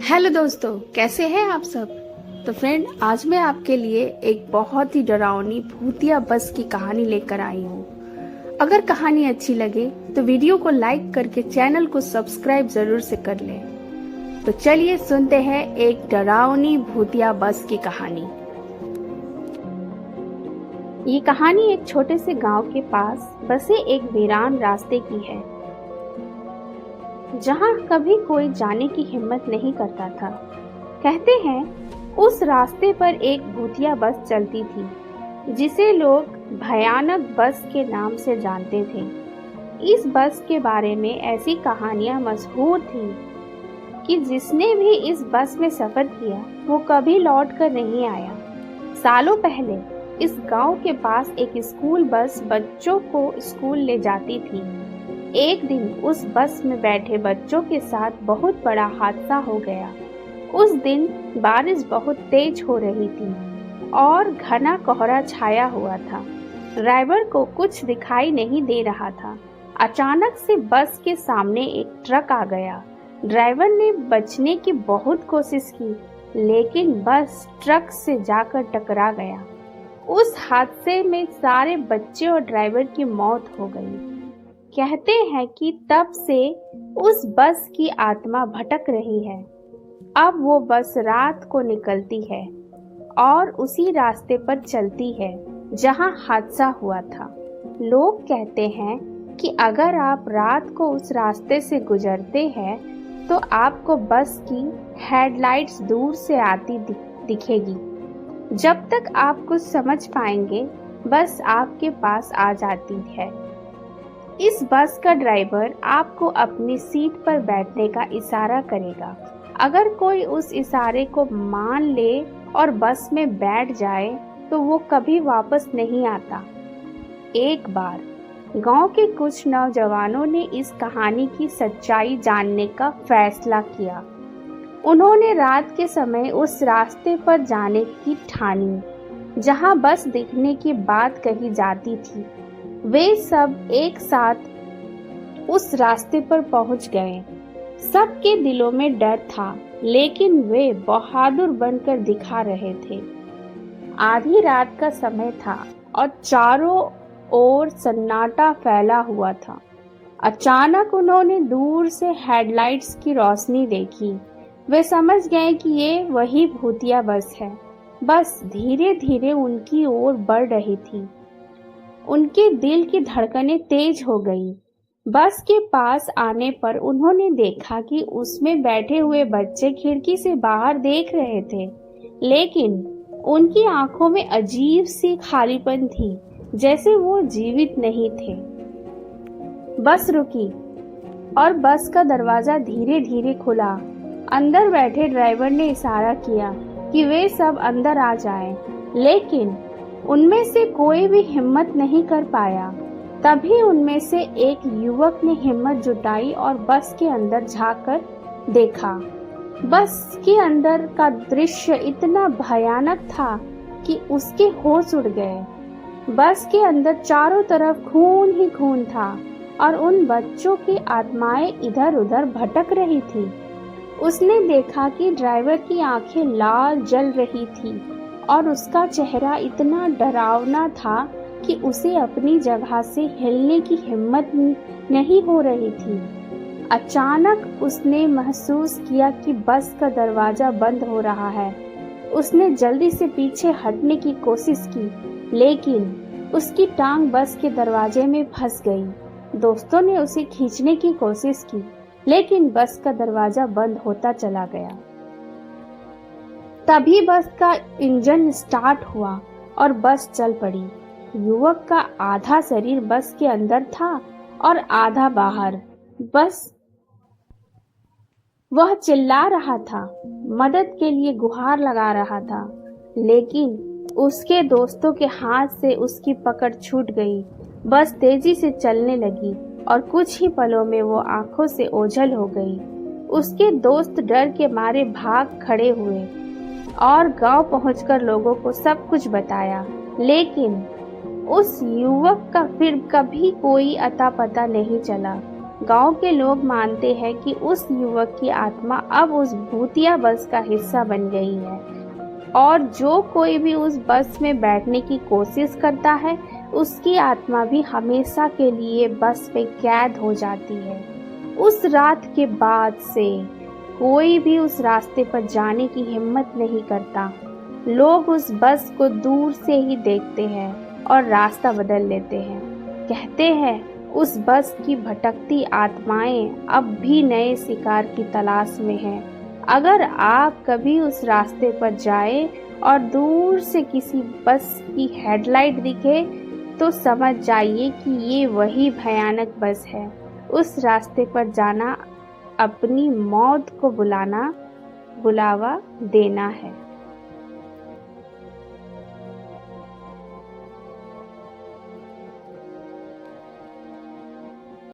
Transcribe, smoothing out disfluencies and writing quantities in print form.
Hello दोस्तों, कैसे हैं आप सब। तो फ्रेंड, आज मैं आपके लिए एक बहुत ही डरावनी भूतिया बस की कहानी लेकर आई हूँ। अगर कहानी अच्छी लगे तो वीडियो को लाइक करके चैनल को सब्सक्राइब जरूर से कर लें। तो चलिए सुनते हैं एक डरावनी भूतिया बस की कहानी। ये कहानी एक छोटे से गांव के पास बसे एक वीरान रास्ते की है, जहां कभी कोई जाने की हिम्मत नहीं करता था। कहते हैं उस रास्ते पर एक भूतिया बस चलती थी, जिसे लोग भयानक बस के नाम से जानते थे। इस बस के बारे में ऐसी कहानियां मशहूर थी कि जिसने भी इस बस में सफर किया वो कभी लौट कर नहीं आया। सालों पहले इस गांव के पास एक स्कूल बस बच्चों को स्कूल ले जाती थी। एक दिन उस बस में बैठे बच्चों के साथ बहुत बड़ा हादसा हो गया। उस दिन बारिश बहुत तेज हो रही थी और घना कोहरा छाया हुआ था। ड्राइवर को कुछ दिखाई नहीं दे रहा था। अचानक से बस के सामने एक ट्रक आ गया। ड्राइवर ने बचने की बहुत कोशिश की, लेकिन बस ट्रक से जाकर टकरा गया। उस हादसे में सारे बच्चे और ड्राइवर की मौत हो गई। कहते हैं कि तब से उस बस की आत्मा भटक रही है। अब वो बस रात को निकलती है और उसी रास्ते पर चलती है जहां हादसा हुआ था। लोग कहते हैं कि अगर आप रात को उस रास्ते से गुजरते हैं तो आपको बस की हेडलाइट्स दूर से आती दिखेगी। जब तक आप कुछ समझ पाएंगे, बस आपके पास आ जाती है। इस बस का ड्राइवर आपको अपनी सीट पर बैठने का इशारा करेगा। अगर कोई उस इशारे को मान ले और बस में बैठ जाए तो वो कभी वापस नहीं आता। एक बार गांव के कुछ नौजवानों ने इस कहानी की सच्चाई जानने का फैसला किया। उन्होंने रात के समय उस रास्ते पर जाने की ठानी जहां बस दिखने की बात कही जाती थी। वे सब एक साथ उस रास्ते पर पहुंच गए। सबके दिलों में डर था, लेकिन वे बहादुर बनकर दिखा रहे थे। आधी रात का समय था और चारों ओर सन्नाटा फैला हुआ था। अचानक उन्होंने दूर से हेडलाइट्स की रोशनी देखी। वे समझ गए कि ये वही भूतिया बस है। बस धीरे धीरे उनकी ओर बढ़ रही थी। उनके दिल की धड़कनें तेज हो गई। बस के पास आने पर उन्होंने देखा कि उसमें बैठे हुए बच्चे खिड़की से बाहर देख रहे थे, लेकिन उनकी आंखों में अजीब सी खालीपन थी, जैसे वो जीवित नहीं थे। बस रुकी और बस का दरवाजा धीरे धीरे खुला। अंदर बैठे ड्राइवर ने इशारा किया कि वे सब अंदर आ जाएं, लेकिन उनमें से कोई भी हिम्मत नहीं कर पाया। तभी उनमें से एक युवक ने हिम्मत जुटाई और बस के अंदर झांककर देखा। बस के अंदर का दृश्य इतना भयानक था कि उसके होश उड़ गए। बस के अंदर चारों तरफ खून ही खून था और उन बच्चों की आत्माएं इधर उधर भटक रही थी। उसने देखा कि ड्राइवर की आंखें लाल जल रही थी और उसका चेहरा इतना डरावना था कि उसे अपनी जगह से हिलने की हिम्मत नहीं हो रही थी। अचानक उसने महसूस किया कि बस का दरवाजा बंद हो रहा है। उसने जल्दी से पीछे हटने की कोशिश की, लेकिन उसकी टांग बस के दरवाजे में फंस गई। दोस्तों ने उसे खींचने की कोशिश की, लेकिन बस का दरवाजा बंद होता चला गया। तभी बस का इंजन स्टार्ट हुआ और बस चल पड़ी। युवक का आधा शरीर बस के अंदर था और आधा बाहर। बस वह चिल्ला रहा था, मदद के लिए गुहार लगा रहा था, लेकिन उसके दोस्तों के हाथ से उसकी पकड़ छूट गई। बस तेजी से चलने लगी और कुछ ही पलों में वो आंखों से ओझल हो गई। उसके दोस्त डर के मारे भाग खड़े हुए और गांव पहुंचकर लोगों को सब कुछ बताया, लेकिन उस युवक का फिर कभी कोई अता पता नहीं चला। गांव के लोग मानते हैं कि उस युवक की आत्मा अब उस भूतिया बस का हिस्सा बन गई है और जो कोई भी उस बस में बैठने की कोशिश करता है उसकी आत्मा भी हमेशा के लिए बस में कैद हो जाती है। उस रात के बाद से कोई भी उस रास्ते पर जाने की हिम्मत नहीं करता। लोग उस बस को दूर से ही देखते हैं और रास्ता बदल लेते हैं। कहते हैं उस बस की भटकती आत्माएं अब भी नए शिकार की तलाश में हैं। अगर आप कभी उस रास्ते पर जाएं और दूर से किसी बस की हेडलाइट दिखे तो समझ जाइए कि ये वही भयानक बस है। उस रास्ते पर जाना अपनी मौत को बुलावा देना है।